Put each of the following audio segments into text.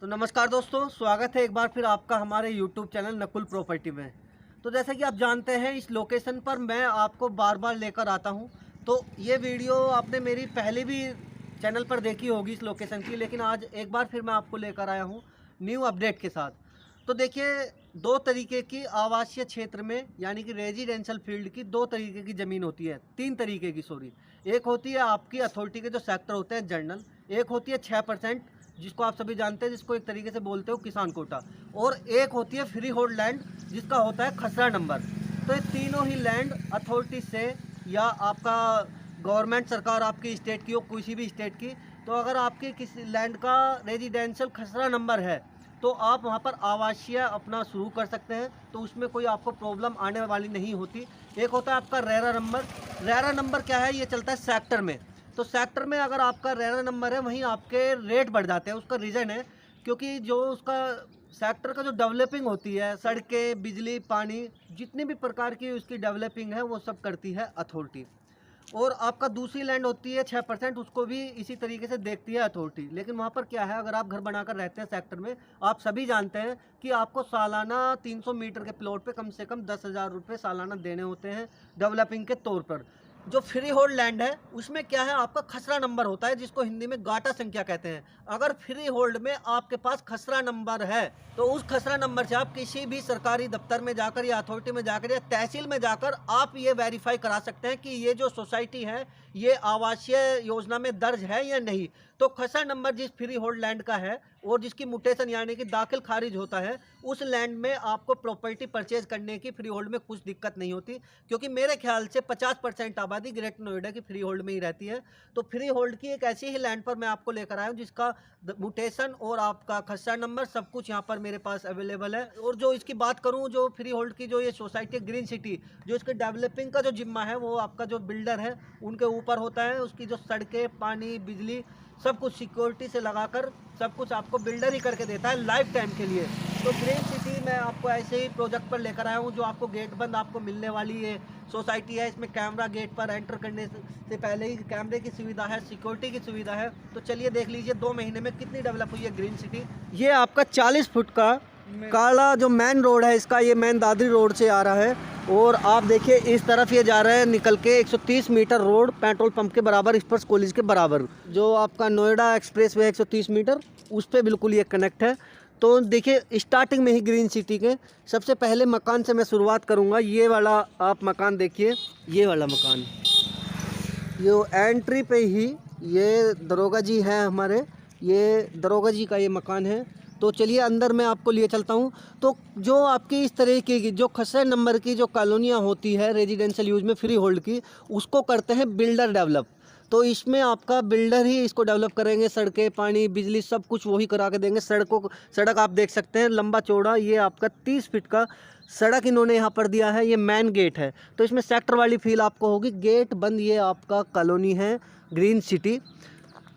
तो नमस्कार दोस्तों, स्वागत है एक बार फिर आपका हमारे YouTube चैनल नकुल प्रॉपर्टी में। तो जैसा कि आप जानते हैं, इस लोकेशन पर मैं आपको बार बार लेकर आता हूं। तो ये वीडियो आपने मेरी पहले भी चैनल पर देखी होगी इस लोकेशन की, लेकिन आज एक बार फिर मैं आपको लेकर आया हूं न्यू अपडेट के साथ। तो देखिए, दो तरीके की आवासीय क्षेत्र में यानी कि रेजिडेंशियल फील्ड की दो तरीके की ज़मीन होती है, तीन तरीके की सॉरी। एक होती है आपकी अथॉरिटी के जो सेक्टर होते हैं जनरल, एक होती है 6% जिसको आप सभी जानते हैं, जिसको एक तरीके से बोलते हो किसान कोटा, और एक होती है फ्री होल्ड लैंड जिसका होता है खसरा नंबर। तो ये तीनों ही लैंड अथॉरिटी से या आपका गवर्नमेंट सरकार आपकी स्टेट की हो, किसी भी स्टेट की, तो अगर आपके किसी लैंड का रेजिडेंशियल खसरा नंबर है तो आप वहाँ पर आवासीय अपना शुरू कर सकते हैं। तो उसमें कोई आपको प्रॉब्लम आने वाली नहीं होती। एक होता है आपका रेरा नंबर। रेरा नंबर क्या है? ये चलता है सेक्टर में। तो सेक्टर में अगर आपका रेरा नंबर है, वहीं आपके रेट बढ़ जाते हैं। उसका रीज़न है क्योंकि जो उसका सेक्टर का जो डेवलपिंग होती है, सड़कें, बिजली, पानी, जितनी भी प्रकार की उसकी डेवलपिंग है वो सब करती है अथॉरिटी। और आपका दूसरी लैंड होती है 6%, उसको भी इसी तरीके से देखती है अथॉरिटी। लेकिन वहाँ पर क्या है, अगर आप घर बनाकर रहते हैं सेक्टर में, आप सभी जानते हैं कि आपको सालाना 300 मीटर के प्लॉट पे कम से कम 10,000 रुपये सालाना देने होते हैं डेवलपिंग के तौर पर। जो फ्री होल्ड लैंड है उसमें क्या है, आपका खसरा नंबर होता है जिसको हिंदी में गाटा संख्या कहते हैं। अगर फ्री होल्ड में आपके पास खसरा नंबर है तो उस खसरा नंबर से आप किसी भी सरकारी दफ्तर में जाकर या अथॉरिटी में जाकर या तहसील में जाकर आप ये वेरीफाई करा सकते हैं कि ये जो सोसाइटी है ये आवासीय योजना में दर्ज है या नहीं। तो खसरा नंबर जिस फ्री होल्ड लैंड का है और जिसकी म्यूटेशन यानी कि दाखिल खारिज होता है, उस लैंड में आपको प्रॉपर्टी परचेज करने की फ्री होल्ड में कुछ दिक्कत नहीं होती, क्योंकि मेरे ख्याल से 50% आबादी ग्रेटर नोएडा की फ्री होल्ड में ही रहती है। तो फ्री होल्ड की एक ऐसी ही लैंड पर मैं आपको लेकर आया हूँ जिसका म्यूटेशन और आपका खसरा नंबर सब कुछ यहाँ पर मेरे पास अवेलेबल है। और जो इसकी बात करूँ, जो फ्री होल्ड की जो ये सोसाइटी ग्रीन सिटी, जो इसके डेवलपिंग का जो जिम्मा है वो आपका जो बिल्डर है उनके ऊपर होता है। उसकी जो सड़कें, पानी, बिजली, सब कुछ सिक्योरिटी से लगाकर सब कुछ आपको बिल्डर ही करके देता है लाइफ टाइम के लिए। तो ग्रीन सिटी मैं आपको ऐसे ही प्रोजेक्ट पर लेकर आया हूँ जो आपको गेट बंद आपको मिलने वाली है सोसाइटी है। इसमें कैमरा गेट पर एंटर करने से पहले ही कैमरे की सुविधा है, सिक्योरिटी की सुविधा है। तो चलिए देख लीजिए 2 महीने में कितनी डेवलप हुई है ग्रीन सिटी। ये आपका 40 फुट का काला जो मेन रोड है इसका, ये मेन दादरी रोड से आ रहा है। और आप देखिए इस तरफ ये जा रहा है निकल के 130 मीटर रोड पेट्रोल पंप के बराबर, स्पर्श कॉलेज के बराबर। जो आपका नोएडा एक्सप्रेस वे 130 मीटर उस पर बिल्कुल ये कनेक्ट है। तो देखिए स्टार्टिंग में ही ग्रीन सिटी के सबसे पहले मकान से मैं शुरुआत करूंगा। ये वाला आप मकान देखिए, ये वाला मकान, ये एंट्री पे ही ये दरोगा जी हैं हमारे, ये दरोगा जी का ये मकान है। तो चलिए अंदर मैं आपको लिए चलता हूँ। तो जो आपकी इस तरीके की जो खसरे नंबर की जो कॉलोनियाँ होती है रेजिडेंशियल यूज में फ्री होल्ड की, उसको करते हैं बिल्डर डेवलप। तो इसमें आपका बिल्डर ही इसको डेवलप करेंगे, सड़कें, पानी, बिजली सब कुछ वही करा के देंगे। सड़क आप देख सकते हैं लंबा चौड़ा, ये आपका 30 फीट का सड़क इन्होंने यहाँ पर दिया है। ये मेन गेट है तो इसमें सेक्टर वाली फील आपको होगी। गेट बंद, ये आपका कॉलोनी है ग्रीन सिटी।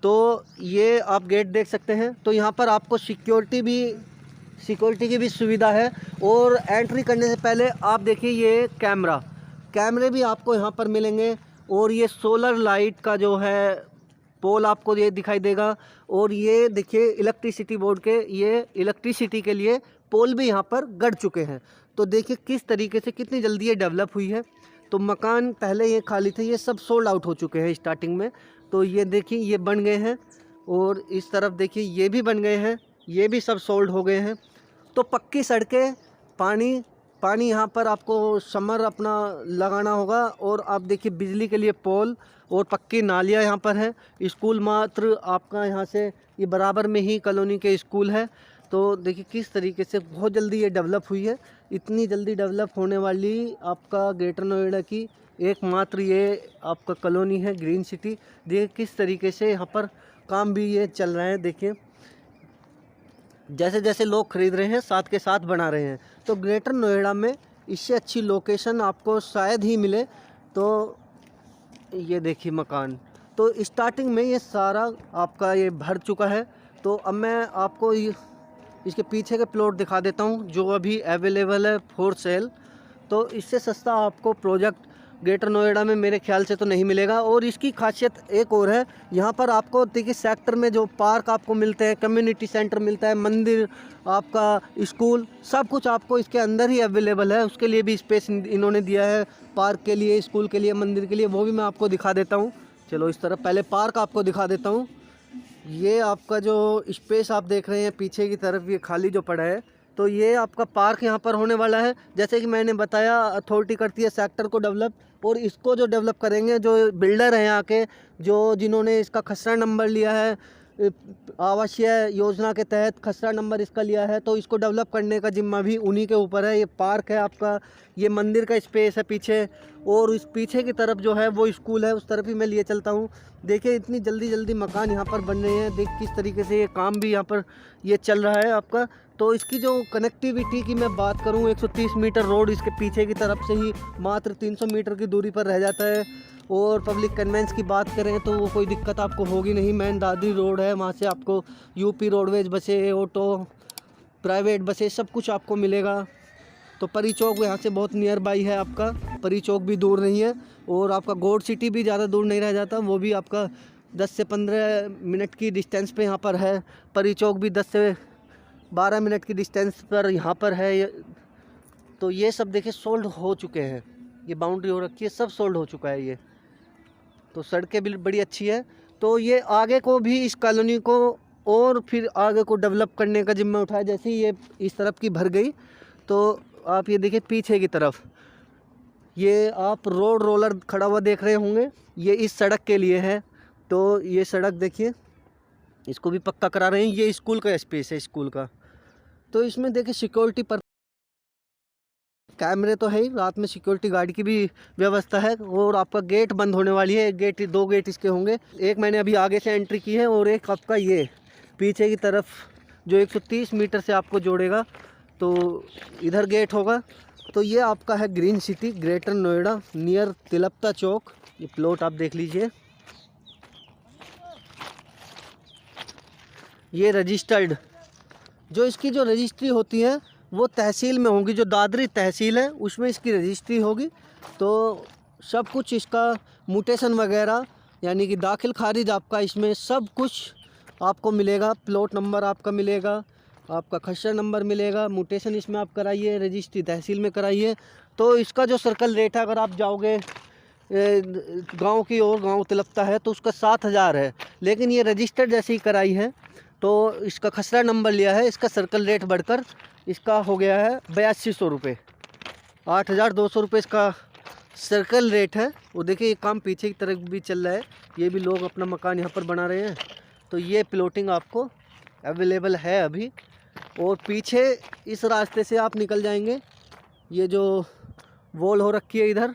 तो ये आप गेट देख सकते हैं। तो यहाँ पर आपको सिक्योरिटी की भी सुविधा है। और एंट्री करने से पहले आप देखिए ये कैमरे भी आपको यहाँ पर मिलेंगे। और ये सोलर लाइट का जो है पोल आपको ये दिखाई देगा। और ये देखिए इलेक्ट्रिसिटी बोर्ड के ये इलेक्ट्रिसिटी के लिए पोल भी यहाँ पर गड़ चुके हैं। तो देखिए किस तरीके से कितनी जल्दी ये डेवलप हुई है। तो मकान पहले ये खाली थे, ये सब सोल्ड आउट हो चुके हैं स्टार्टिंग में। तो ये देखिए ये बन गए हैं। और इस तरफ देखिए ये भी बन गए हैं, ये भी सब सोल्ड हो गए हैं। तो पक्की सड़कें, पानी यहाँ पर आपको समर अपना लगाना होगा। और आप देखिए बिजली के लिए पोल और पक्की नालियाँ यहाँ पर है। स्कूल मात्र आपका यहाँ से ये बराबर में ही कॉलोनी के स्कूल है। तो देखिए किस तरीके से बहुत जल्दी ये डेवलप हुई है। इतनी जल्दी डेवलप होने वाली आपका ग्रेटर नोएडा की एकमात्र ये आपका कॉलोनी है ग्रीन सिटी। देखिए किस तरीके से यहाँ पर काम भी ये चल रहा है। देखिए जैसे जैसे लोग खरीद रहे हैं साथ के साथ बना रहे हैं। तो ग्रेटर नोएडा में इससे अच्छी लोकेशन आपको शायद ही मिले। तो ये देखिए मकान, तो स्टार्टिंग में ये सारा आपका ये भर चुका है। तो अब मैं आपको इसके पीछे के प्लॉट दिखा देता हूँ जो अभी अवेलेबल है फॉर सेल। तो इससे सस्ता आपको प्रोजेक्ट ग्रेटर नोएडा में मेरे ख्याल से तो नहीं मिलेगा। और इसकी खासियत एक और है, यहाँ पर आपको देखिए सेक्टर में जो पार्क आपको मिलते हैं, कम्युनिटी सेंटर मिलता है, मंदिर, आपका स्कूल, सब कुछ आपको इसके अंदर ही अवेलेबल है। उसके लिए भी स्पेस इन्होंने दिया है, पार्क के लिए, स्कूल के लिए, मंदिर के लिए, वो भी मैं आपको दिखा देता हूँ। चलो इस तरफ पहले पार्क आपको दिखा देता हूँ। ये आपका जो स्पेस आप देख रहे हैं पीछे की तरफ, ये खाली जो पड़ा है, तो ये आपका पार्क यहाँ पर होने वाला है। जैसे कि मैंने बताया, अथॉरिटी करती है सेक्टर को डेवलप, और इसको जो डेवलप करेंगे जो बिल्डर हैं यहाँ के, जो जिन्होंने इसका खसरा नंबर लिया है, आवासीय योजना के तहत खसरा नंबर इसका लिया है, तो इसको डेवलप करने का जिम्मा भी उन्हीं के ऊपर है। ये पार्क है आपका, ये मंदिर का स्पेस है पीछे, और इस पीछे की तरफ जो है वो स्कूल है, उस तरफ ही मैं लिए चलता हूँ। देखिए इतनी जल्दी जल्दी मकान यहाँ पर बन रहे हैं, देख किस तरीके से ये काम भी यहाँ पर ये चल रहा है आपका। तो इसकी जो कनेक्टिविटी की मैं बात करूँ, 130 मीटर रोड इसके पीछे की तरफ से ही मात्र 300 मीटर की दूरी पर रह जाता है। और पब्लिक कन्वेंस की बात करें तो वो कोई दिक्कत आपको होगी नहीं। मैन दादरी रोड है, वहाँ से आपको यूपी रोडवेज बसें, ऑटो, प्राइवेट बसें, सब कुछ आपको मिलेगा। तो परी चौक यहाँ से बहुत नियर बाई है आपका, परी चौक भी दूर नहीं है। और आपका गोड सिटी भी ज़्यादा दूर नहीं रह जाता, वो भी आपका 10 से 15 मिनट की डिस्टेंस पे यहाँ पर है। परी चौक भी 10 से 12 मिनट की डिस्टेंस पर यहाँ पर है। तो ये सब देखिए सोल्ड हो चुके हैं, ये बाउंड्री हो रखी है, सब सोल्ड हो चुका है ये। तो सड़कें भी बड़ी अच्छी है। तो ये आगे को भी इस कॉलोनी को और फिर आगे को डेवलप करने का जिम्मा उठाया। जैसे ही ये इस तरफ की भर गई, तो आप ये देखिए पीछे की तरफ ये आप रोड रोलर खड़ा हुआ देख रहे होंगे, ये इस सड़क के लिए है। तो ये सड़क देखिए, इसको भी पक्का करा रहे हैं। ये स्कूल का स्पेस है, स्कूल का। तो इसमें देखिए सिक्योरिटी पर कैमरे तो है ही, रात में सिक्योरिटी गार्ड की भी व्यवस्था है। और आपका गेट बंद होने वाली है, एक गेट, 2 गेट इसके होंगे। एक मैंने अभी आगे से एंट्री की है, और एक आपका ये पीछे की तरफ जो 130 मीटर से आपको जोड़ेगा, तो इधर गेट होगा। तो ये आपका है green city greater Noida, near Tilpata Chowk. ये प्लॉट आप देख लीजिए, ये रजिस्टर्ड, जो इसकी जो रजिस्ट्री होती है वो तहसील में होगी, जो दादरी तहसील है उसमें इसकी रजिस्ट्री होगी। तो सब कुछ इसका म्यूटेशन वगैरह, यानी कि दाखिल खारिज आपका इसमें सब कुछ आपको मिलेगा। प्लॉट नंबर आपका मिलेगा, आपका खसरा नंबर मिलेगा, म्यूटेशन इसमें आप कराइए, रजिस्ट्री तहसील में कराइए। तो इसका जो सर्कल रेट है, अगर आप जाओगे गांव की ओर, गांव तिलपता है, तो उसका 7000 है। लेकिन ये रजिस्टर्ड जैसे ही कराई है, तो इसका खसरा नंबर लिया है, इसका सर्कल रेट बढ़कर इसका हो गया है 8200 रुपये, 8200 रुपये इसका सर्कल रेट है। वो देखिए ये काम पीछे की तरफ भी चल रहा है, ये भी लोग अपना मकान यहाँ पर बना रहे हैं। तो ये प्लॉटिंग आपको अवेलेबल है अभी। और पीछे इस रास्ते से आप निकल जाएंगे, ये जो वॉल हो रखी है इधर,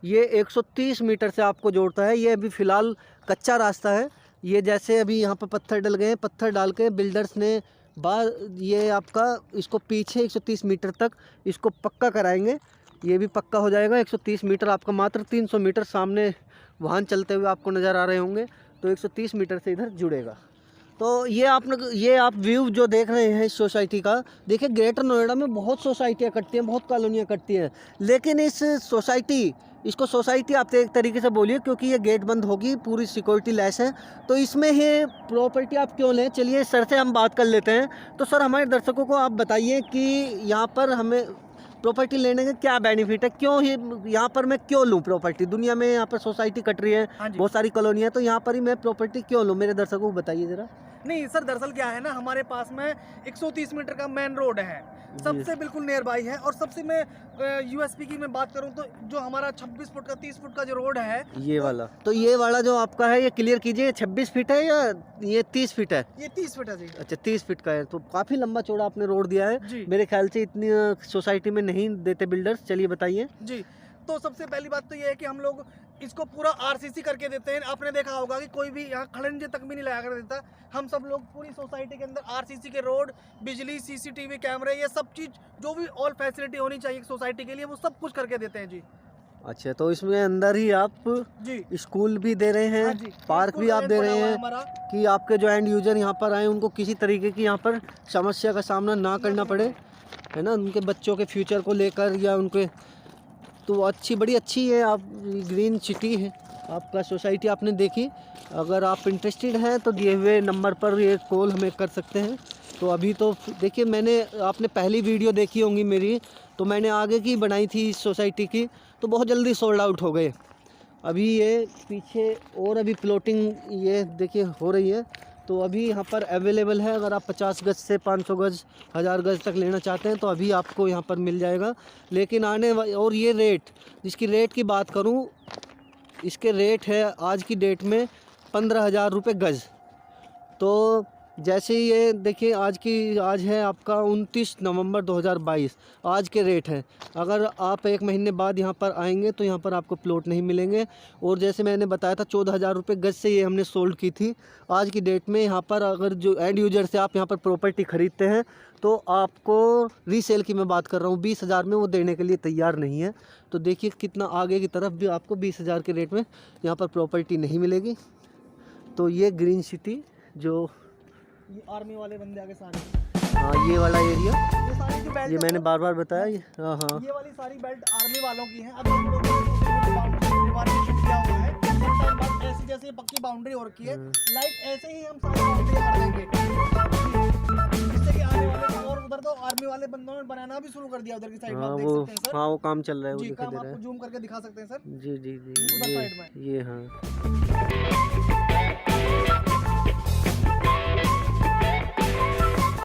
ये 130 मीटर से आपको जोड़ता है। ये अभी फ़िलहाल कच्चा रास्ता है। ये जैसे अभी यहाँ पर पत्थर डल गए हैं, पत्थर डाल के बिल्डर्स ने ये आपका इसको पीछे 130 मीटर तक इसको पक्का कराएंगे। ये भी पक्का हो जाएगा। 130 मीटर आपका मात्र 300 मीटर सामने वाहन चलते हुए आपको नज़र आ रहे होंगे, तो 130 मीटर से इधर जुड़ेगा। तो ये आप व्यू जो देख रहे हैं इस सोसाइटी का, देखिए ग्रेटर नोएडा में बहुत सोसाइटियाँ कटती हैं, बहुत कॉलोनियाँ कटती हैं, लेकिन इसको सोसाइटी आप एक तरीके से बोलिए, क्योंकि ये गेट बंद होगी, पूरी सिक्योरिटी लेस है। तो इसमें ही प्रॉपर्टी आप क्यों लें, चलिए सर से हम बात कर लेते हैं। तो सर हमारे दर्शकों को आप बताइए कि यहाँ पर हमें प्रॉपर्टी लेने का क्या बेनिफिट है, क्यों ही यहाँ पर मैं क्यों लूँ प्रॉपर्टी। दुनिया में यहाँ पर सोसाइटी कट रही है, बहुत सारी कॉलोनी है, तो यहाँ पर ही मैं प्रॉपर्टी क्यों लूँ, मेरे दर्शकों को बताइए ज़रा। नहीं सर, दरअसल क्या है ना, हमारे पास में 130 मीटर का मेन रोड है, सबसे बिल्कुल नियर बाई है। और सबसे मैं यूएसपी की मैं बात करूं तो जो हमारा 26 फुट का 30 फुट का जो रोड है, ये वाला, तो ये वाला जो आपका है ये क्लियर कीजिए, 26 फीट है या ये 30 फीट है? ये 30 फीट है जी। अच्छा 30 फीट का है, तो काफ़ी लंबा चौड़ा आपने रोड दिया है। मेरे ख्याल से इतनी सोसाइटी में नहीं देते बिल्डर्स। चलिए बताइए जी। तो सबसे पहली बात तो ये है कि हम लोग इसको पूरा आरसीसी करके देते हैं। आपने देखा होगा कि कोई भी यहाँ खड़ंजे तक भी नहीं लगा कर देता। हम सब लोग पूरी सोसाइटी के अंदर आरसीसी के रोड, बिजली, सीसीटीवी कैमरे, ये सब चीज़ जो भी ऑल फैसिलिटी होनी चाहिए सोसाइटी के लिए, वो सब कुछ करके देते हैं जी। अच्छा, तो इसमें अंदर ही आप जी स्कूल भी दे रहे हैं, पार्क भी आप दे रहे हैं कि आपके जो एंड यूजर यहाँ पर आए उनको किसी तरीके की यहाँ पर समस्या का सामना ना करना पड़े, है ना, उनके बच्चों के फ्यूचर को लेकर या उनके। तो अच्छी बड़ी अच्छी है। आप ग्रीन सिटी है आपका सोसाइटी आपने देखी। अगर आप इंटरेस्टेड हैं तो दिए हुए नंबर पर ये कॉल हमें कर सकते हैं। तो अभी तो देखिए मैंने आपने पहली वीडियो देखी होंगी मेरी, तो मैंने आगे की बनाई थी इस सोसाइटी की, तो बहुत जल्दी सोल्ड आउट हो गए। अभी ये पीछे और अभी प्लॉटिंग ये देखिए हो रही है। तो अभी यहाँ पर अवेलेबल है। अगर आप 50 गज से 500 गज 1000 गज तक लेना चाहते हैं तो अभी आपको यहाँ पर मिल जाएगा। लेकिन और ये रेट, जिसकी रेट की बात करूँ, इसके रेट है आज की डेट में 15,000 रुपये गज़। तो जैसे ये देखिए आज है आपका 29 नवंबर 2022, आज के रेट हैं। अगर आप 1 महीने बाद यहाँ पर आएंगे तो यहाँ पर आपको प्लॉट नहीं मिलेंगे। और जैसे मैंने बताया था 14,000 रुपये गज से ये हमने सोल्ड की थी। आज की डेट में यहाँ पर अगर जो एंड यूजर से आप यहाँ पर प्रॉपर्टी ख़रीदते हैं तो आपको रीसेल की मैं बात कर रहा हूँ 20,000 में वो देने के लिए तैयार नहीं है। तो देखिए कितना आगे की तरफ भी आपको 20,000 के रेट में यहाँ पर प्रॉपर्टी नहीं मिलेगी। तो ये ग्रीन सिटी जो ये आर्मी वाले बंदे आगे सारे, हाँ ये वाला एरिया, ये सारी जो बेल्ट ये मैंने बार बार बताया। हाँ हाँ ये वाली सारी बेल्ट आर्मी वालों की है। अब हम लोग डिमार्केशन किया हुआ है, कुछ टाइम बाद ऐसी जैसे पक्की बाउंड्री हो रखी है, लाइक ऐसे ही हम सारी बाउंड्री कर देंगे, जिससे कि आने वाले और उधर तो आर्मी वाले बंदों ने बनाना भी शुरू कर दिया उधर की साइड में। हाँ आप देख वो सकते हैं सर, हाँ वो काम चल रहा है, वो जी दिखाई काम दे रहा आपको है। जूम करके दिखा सकते हैं सर, जी जी जी उधर साइड में। ये हाँ